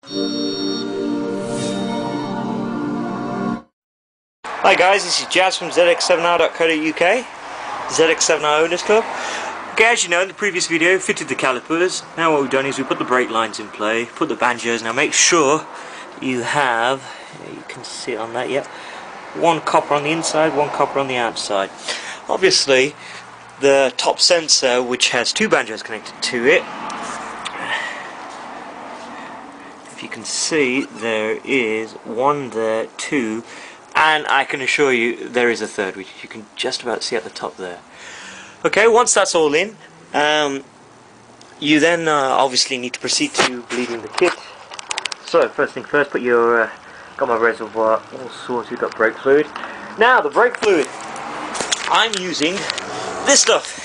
Hi guys, this is Jazz from ZX7r.co.uk, ZX7r Owners Club. Okay, as you know, in the previous video, fitted the calipers. Now what we've done is we put the brake lines in play, put the banjos. Now make sure you have, you can see it on that, yep, one copper on the inside, one copper on the outside. Obviously, the top sensor, which has two banjos connected to it, if you can see, there is one there, two, and I can assure you there is a third, which you can just about see at the top there. Okay, once that's all in, you then obviously need to proceed to bleeding the kit. So first thing first, put your got my reservoir all sorted, got brake fluid. Now the brake fluid, I'm using this stuff,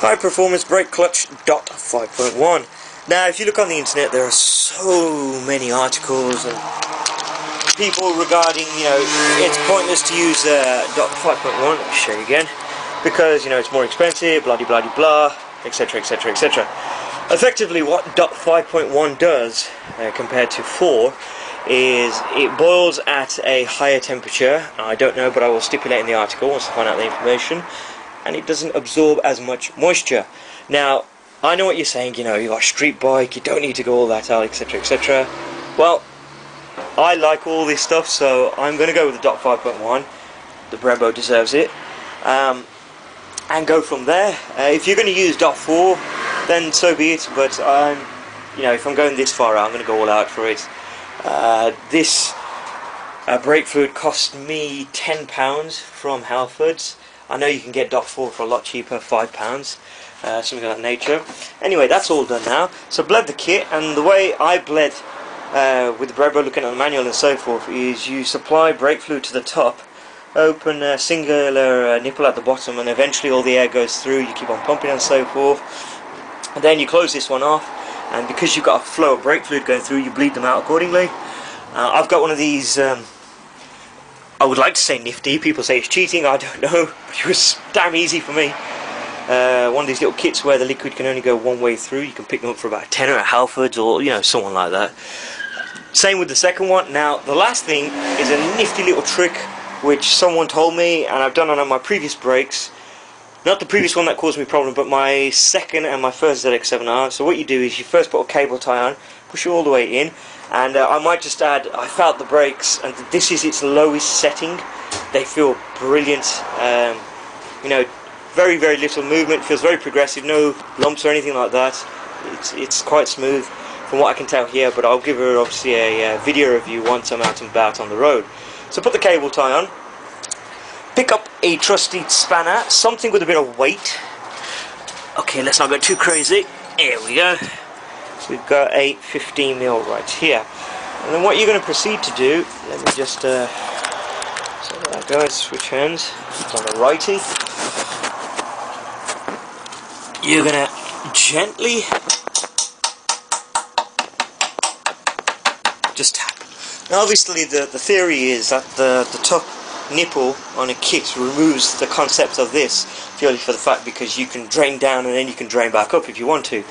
High Performance Brake Clutch DOT 5.1. Now if you look on the internet, there are so many articles and people regarding, you know, it's pointless to use DOT 5.1, let me show you again, because, you know, it's more expensive, blah blah blah blah, etc etc etc. Effectively what DOT 5.1 does compared to 4 is it boils at a higher temperature. I don't know, but I will stipulate in the article once I find out the information, and it doesn't absorb as much moisture. Now I know what you're saying, you know, you got a street bike, you don't need to go all that out, etc etc. Well, I like all this stuff, so I'm going to go with the DOT 5.1. The Brembo deserves it, and go from there. If you're going to use DOT 4, then so be it. But you know, if I'm going this far out, I'm going to go all out for it. This brake fluid cost me £10 from Halfords. I know you can get DOT 4 for a lot cheaper, £5, something of that nature. Anyway, that's all done now. So bled the kit, and the way I bled with the Brembo, looking at the manual and so forth, is you supply brake fluid to the top, open a singular nipple at the bottom, and eventually all the air goes through. You keep on pumping and so forth, and then you close this one off, and because you've got a flow of brake fluid going through, you bleed them out accordingly. I've got one of these, I would like to say nifty, people say it's cheating, I don't know, but it was damn easy for me. One of these little kits where the liquid can only go one way through. You can pick them up for about a tenner at Halfords, or, you know, someone like that. Same with the second one. Now the last thing is a nifty little trick which someone told me, and I've done on my previous brakes. Not the previous one that caused me a problem, but my second and my first ZX7R. So what you do is you first put a cable tie on, push it all the way in, and I might just add, I felt the brakes, and this is its lowest setting. They feel brilliant. You know, very very little movement, feels very progressive, no lumps or anything like that. It's quite smooth from what I can tell here, but I'll give her obviously a video review once I'm out and about on the road. So put the cable tie on, pick up a trusty spanner, something with a bit of weight. Okay, let's not go too crazy. Here we go. We've got a 15mm right here. And then what you're going to proceed to do, let me just, so there goes, switch hands, it's on the righty. You're going to gently just tap. Now obviously the theory is that the top nipple on a kit removes the concept of this, purely for the fact because you can drain down and then you can drain back up if you want to.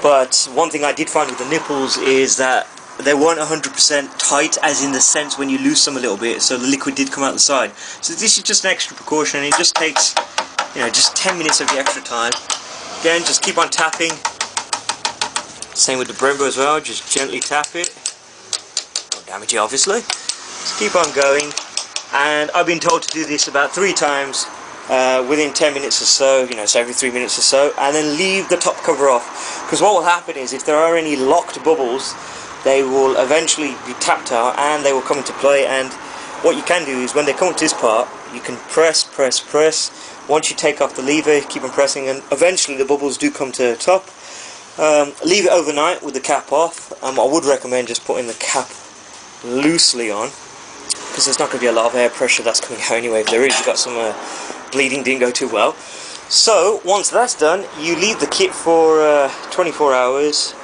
But one thing I did find with the nipples is that they weren't 100% tight, as in the sense when you loose them a little bit, so the liquid did come out the side. So this is just an extra precaution, and it just takes, you know, just 10 minutes of the extra time. Again, just keep on tapping. Same with the Brembo as well, just gently tap it. Don't damage it obviously. Just keep on going, and I've been told to do this about 3 times within 10 minutes or so, you know, so every 3 minutes or so, and then leave the top cover off, because what will happen is if there are any locked bubbles, they will eventually be tapped out and they will come into play. And what you can do is when they come to this part, you can press. Once you take off the lever, keep on pressing, and eventually the bubbles do come to the top. Leave it overnight with the cap off. I would recommend just putting the cap loosely on, because there's not going to be a lot of air pressure that's coming out anyway. If there is, you've got some bleeding, didn't go too well. So once that's done, you leave the kit for 24 hours,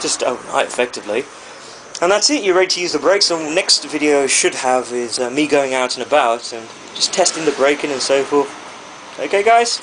just overnight effectively, and that's it. You're ready to use the brakes. So next video should have is me going out and about and just testing the braking and so forth. Okay guys?